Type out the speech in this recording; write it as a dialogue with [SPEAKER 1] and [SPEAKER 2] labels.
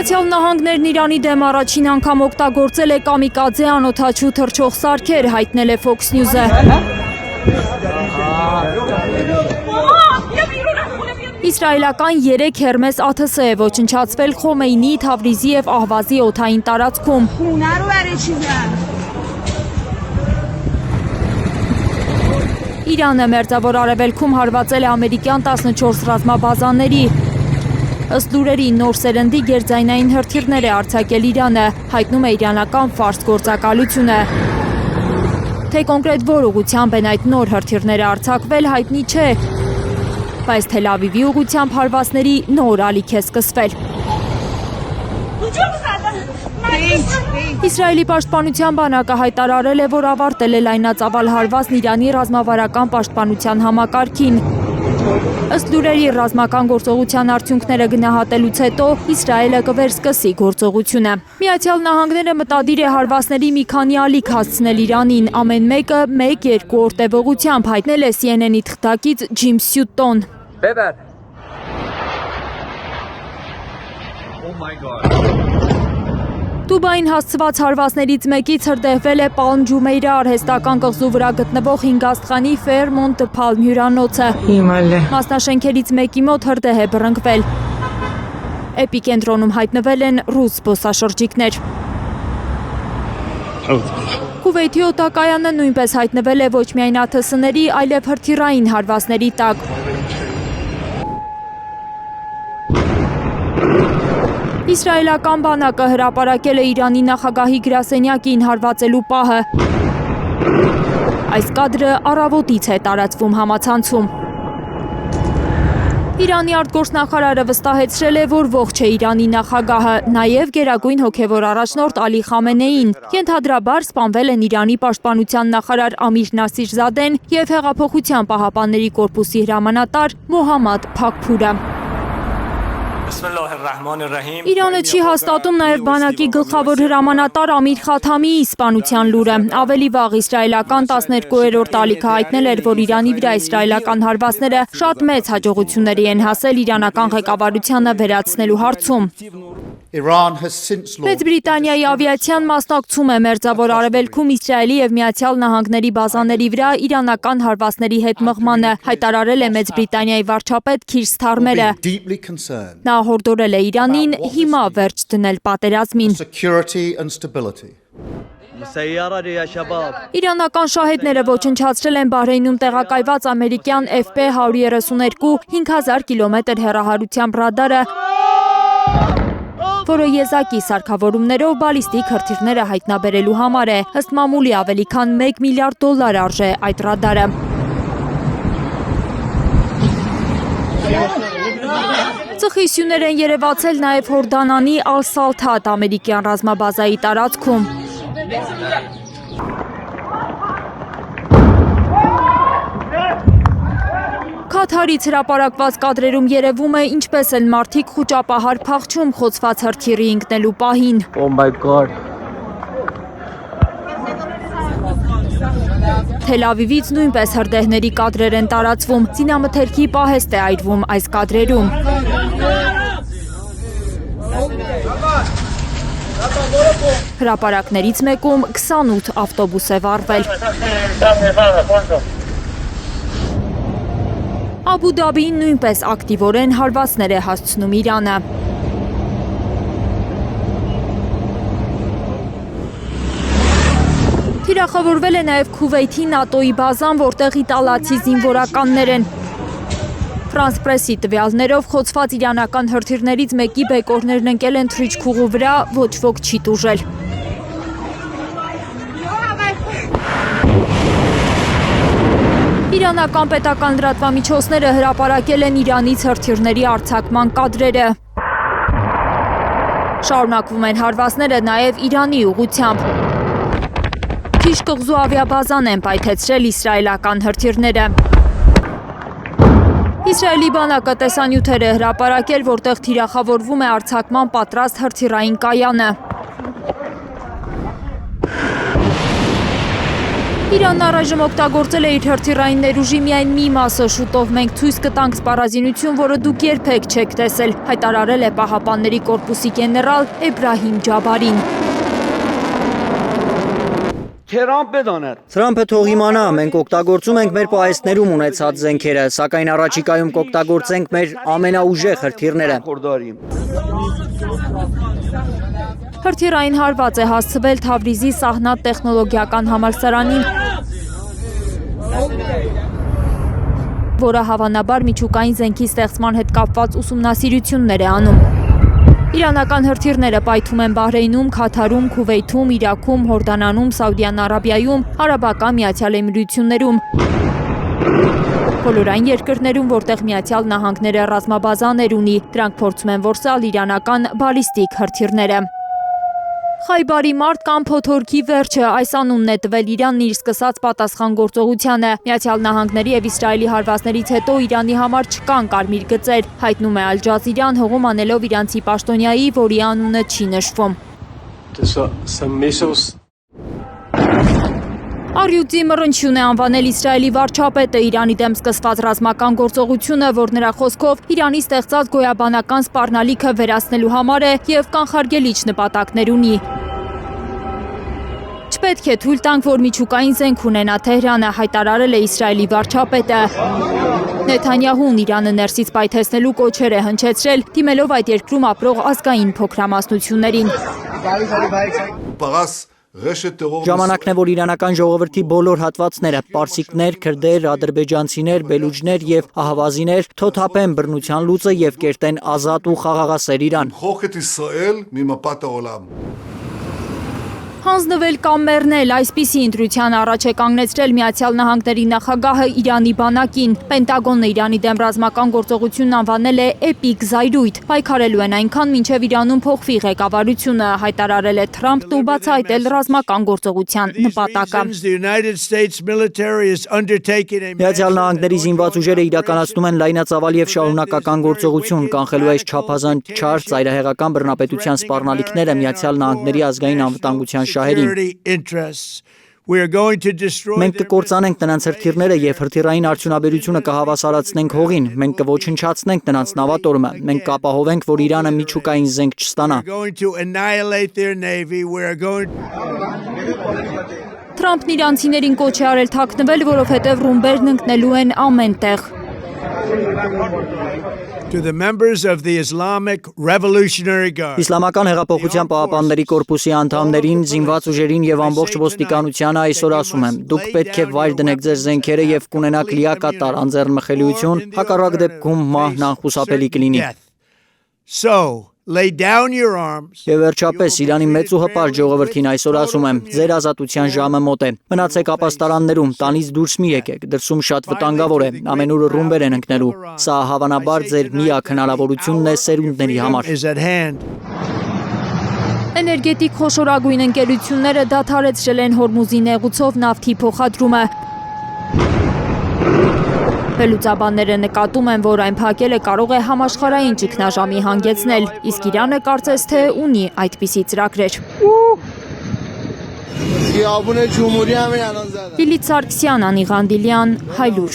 [SPEAKER 1] Միացյալ Նահանգներն Իրանի դեմ առաջին անգամ օգտագործել է կամիկաձե անօդաչու թռչող սարքեր, հայտնել է Fox News-ը։ Իսրայելական 3 Հերմես ԱԹՍ է ոչնչացվել Խոմեյնի, Թավրիզի և Ահվազի օդային տարածքում։ Իրանը մերձավոր արևելքում հարվածել է ամերիկյան 14 ռազմաբազաների։ Ըստ լուրերի նոր սերնդի գերձայնային հրթիռներ է արձակել Իրանը, հայտնում է իրանական Ֆարս գործակալությունը։ Թե կոնկրետ որ ուղղությամբ են այդ նոր հրթիռները արձակվել, հայտնի չէ, բայց Թել Ավիվի ուղղությամբ հարվածների նոր ալիք է սկսվել։ Իսրայելի պաշտպանության բանակը հայտարարել է, որ ավարտել է լայնածավալ հարվածն Իրանի ռազմավարական պաշտպանության համակարգին։ Ըստ լուրերի ռազմական գործողության արդյունքները գնահատելուց հետո Իսրայելը կվերսկսի գործողությունը։ Միացյալ Նահանգները մտադիր է հարվածների մի քանի ալիք հասցնել Իրանին, ամեն մեկը 1-2 օր տևողությամբ, հայտնել է CNN-ի թղթակից Ջիմ Սյուտոն։ Դուբային հասցված հարվածներից մեկից հրդեհվել է Պալմ Ջումեյրա արհեստական կղզու վրա գտնվող 5 աստղանի Ֆերմոնտ դը Փալմ հյուրանոցը։ Մասնաշենքերից մեկի մոտ հրդեհ է բռնկվել։ Էպիկենտրոնում հայտնվել են ռուս զբոսաշրջիկներ։ Քուվեյթի օդակայանը նույնպես հայտնվել է ոչ միայն ԱԹՍ-ների, այլև հրթիռային հարվածների տակ։ Իսրայելական բանակը հրապարակել է Իրանի նախագահի գրասենյակին հարվածելու պահը։ Այս կադրը առավոտից է տարածվում համացանցում։ Իրանի արտգործնախարարը վստահեցրել է, որ ողջ է Իրանի նախագահը, նաև գերագույն հոգևոր առաջնորդ Ալի Խամենեին։ Ենթադրաբար սպանվել են Իրանի պաշտպանության նախարար Ամիր Նասիրզադեն և Հեղափոխության պահապանների կորպուսի հրամանատար Մոհամմադ Փաքփուրը։ Իրանը չի հաստատում նաև բանակի գլխավոր հրամանատար Ամիր Խաթամիի սպանության լուրը։ Ավելի վաղ իսրայելական 12-րդ ալիքը հայտնել էր, որ Իրանի վրա իսրայելական հարվածները շատ մեծ հաջողությունների են հասել իրանական ղեկավարությանը վերացնելու հարցում։ Մեծ Բրիտանիայի ավիացիան մասնակցում է մերձավոր արևելքում Իսրայելի և Միացյալ Նահանգների բազաների վրա իրանական հարվածների հետ մղմանը, հայտարարել է Մեծ Բրիտանիայի վարչապետ Քիր Սթարմերը։ Նա հորդորել է Իրանին հիմա վերջ դնել պատերազմին։ Իրանական շահեդները ոչնչացրել են Բահրեյնում տեղակայված ամերիկյան FP-132 5000 կիլոմետր հեռահարությամբ ռադարը, որը եզակի սարքավորումներով բալիստիկ հրթիռները հայտնաբերելու համար է։ Ըստ մամուլի ավելի քան $1 միլիարդ արժե այդ ռադարը։ Ծխի սյուներ են երևացել նաև Հորդանանի Ալ-Սալթաթ ամերիկյան ռազմաբազայի տարածքում։ Քաթարից հրապարակված կադրերում երևում է, ինչպես են մարդիկ խուճապահար փախչում խոցված հրթիռի ընկնելու պահին։ Թել Ավիվից նույնպես հրդեհների կադրեր են տարածվում, զինամթերքի պահեստ է այրվում այս կադրերում։ Հրապարակներից մեկում 28 ավտոբուս է վառվել։ Աբու Դաբին նույնպես ակտիվորեն հարվածներ է հասցնում Իրանը։ Թիրախավորվել է նաև Քուվեյթի ՆԱՏՕ-ի բազան, որտեղ իտալացի զինվորականներ են։ Ֆրանս պրեսի տվյալներով խոցված իրանական հրթիռներից մեկի բեկորներն ընկել են թռիչքուղու վրա, ոչ ոք չի տուժել։ Իրանական պետական լրատվամիջոցները հրապարակել են Իրանից հրթիռների արձակման կադրերը։ Շարունակվում են հարվածները նաև Իրանի ուղղությամբ։ Քիշ կղզու ավիաբազան են պայթեցրել իսրայելական հրթիռները։ Իսրայելի բանակը տեսանյութեր է հրապարակել, որտեղ թիրախավորվում է արձակման պատրաստ հրթիռային կայանը։ Իրանն առայժմ օգտագործել է իր հրթիռային ներուժի միայն մի մասը, շուտով մենք ցույց կտանք սպառազինություն, որը դուք երբեք չեք տեսել, հայտարարել է Պահապանների կորպուսի գեներալ Էբրահիմ Ջաբարին։
[SPEAKER 2] Թրամփը թող իմանա, մենք օգտագործում ենք մեր պահեստներում ունեցած զենքերը, սակայն առաջիկայում կօգտագործենք մեր ամենաուժեղ հրթիռները։
[SPEAKER 1] Հրթիռային հարված է հասցվել Թավրիզի Սահնաթ տեխնոլոգիական համալսարանին, որը հավանաբար միջուկային զենքի ստեղծման հետ կապված ուսումնասիրություններ է անում։ Իրանական հրթիռները պայթում են Բահրեյնում, Քաթարում, Քուվեյթում, Իրաքում, Հորդանանում, Սաուդյան Արաբիայում, Արաբական Միացյալ Էմիրություններում։ Բոլոր այն երկրներում, որտեղ Միացյալ Նահանգները ռազմաբազաներ ունի, դրանք փորձում են որսալ իրանական բալիստիկ հրթիռները։ Խայբարի մարտ կամ փոթորքի վերջը այս անունն է տվել Իրանն իր սկսած պատասխան գործողությանը։ Միացյալ Նահանգների եւ Իսրայելի հարվածներից հետո Իրանի համար չկան կարմիր գծեր, հայտնում է Ալ Ջազիրան, հողում անելով իրանցի պաշտոնյայի, որի անունը չի նշվում։ Արյուծի մռնչյուն է անվանել Իսրայելի վարչապետը Իրանի դեմ սկսված ռազմական գործողությունը, որ նրա խոսքով Իրանի ստեղծած գոյաբանական սպառնալիքը վերացնելու համար է եւ կանխարգելիչ նպատակներ ունի։ Չպետք է թույլ տանք, որ միջուկային զենք ունենա Թեհրանը, հայտարարել է Իսրայելի վարչապետը։ Նեթանյահուն Իրանը ներսից պայթեցնելու կոչեր է հնչեցրել, դիմելով այդ երկրում ապրող ազգային փոքրամասնություններին։
[SPEAKER 2] Ժամանակն է, որ իրանական ժողովրդի բոլոր հատվածները՝ պարսիկներ, քրդեր, ադրբեջանցիներ, բելուջներ եւ ահավազիներ թոթափեն բռնության լուծը եւ կերտեն ազատ ու խաղաղասեր Իրան։
[SPEAKER 1] Հանձնվել կամ մեռնել, այսպիսի ընտրության առաջ է կանգնեցրել Միացյալ Նահանգների նախագահը Իրանի բանակին։ Պենտագոնը Իրանի դեմ ռազմական գործողությունն անվանել է էպիկ զայրույթ։ Պայքարելու են այնքան, մինչև Իրանում փոխվի ղեկավարությունը, հայտարարել է Թրամփն ու բացահայտել ռազմական գործողության նպատակը։
[SPEAKER 2] Միացյալ Նահանգների զինված ուժերը իրականացնում են լայնածավալ եւ շարունակական գործողություն, կանխելու այս չափազանց չար ծայրահեղական բռնապետության սպառնալիքները Միացյալ Նահանգների ազգային անվտանգության շահերին։ Մենք կկործանենք նրանց հրթիռները եւ հրթիռային արդյունաբերությունը կհավասարացնենք հողին, մենք կոչնչացնենք նրանց նավատորմը, մենք կապահովենք, որ Իրանը միջուկային զենք չստանա։
[SPEAKER 1] Թրամփն իրանցիներին կոչ է արել թաքնվել, որովհետև ռումբերն ընկնելու են ամեն տեղ։
[SPEAKER 2] Իսլամական հեղափոխության պահապանների կորպուսի անդամներին, զինված ուժերին եւ ամբողջ ոստիկանությանը այսօր ասում եմ. դուք պետք է վայր դնեք ձեր զենքերը եւ կունենաք լիակատար անձեռնմխելիություն, հակառակ դեպքում մահն անխուսափելի կլինի։ Եվ վերջապես Իրանի մեծ ու հպարտ ժողովրդին այսօր ասում եմ, ձեր ազատության ժամը մոտ է։ Մնացեք ապաստարաններում, տանից դուրս մի եկեք, դրսում շատ վտանգավոր է, ամենուրը ռումբեր են ընկնելու։ Սա հավանաբար ձեր միակ հնարավորությունն է սերունդների համար։
[SPEAKER 1] Էներգետիկ խոշորագույն ընկերությունները դադարեցրել են Հորմուզի նեղուցով նավթի փոխադրումը։ Վերլուծաբանները նկատում են, որ այն փակելը կարող է համաշխարհային ճգնաժամի հանգեցնել, իսկ Իրանը կարծես թե ունի այդպիսի ծրագրեր։ Լիլիթ Սարգսյան, Անի Ղանդիլյան, Հայլուր։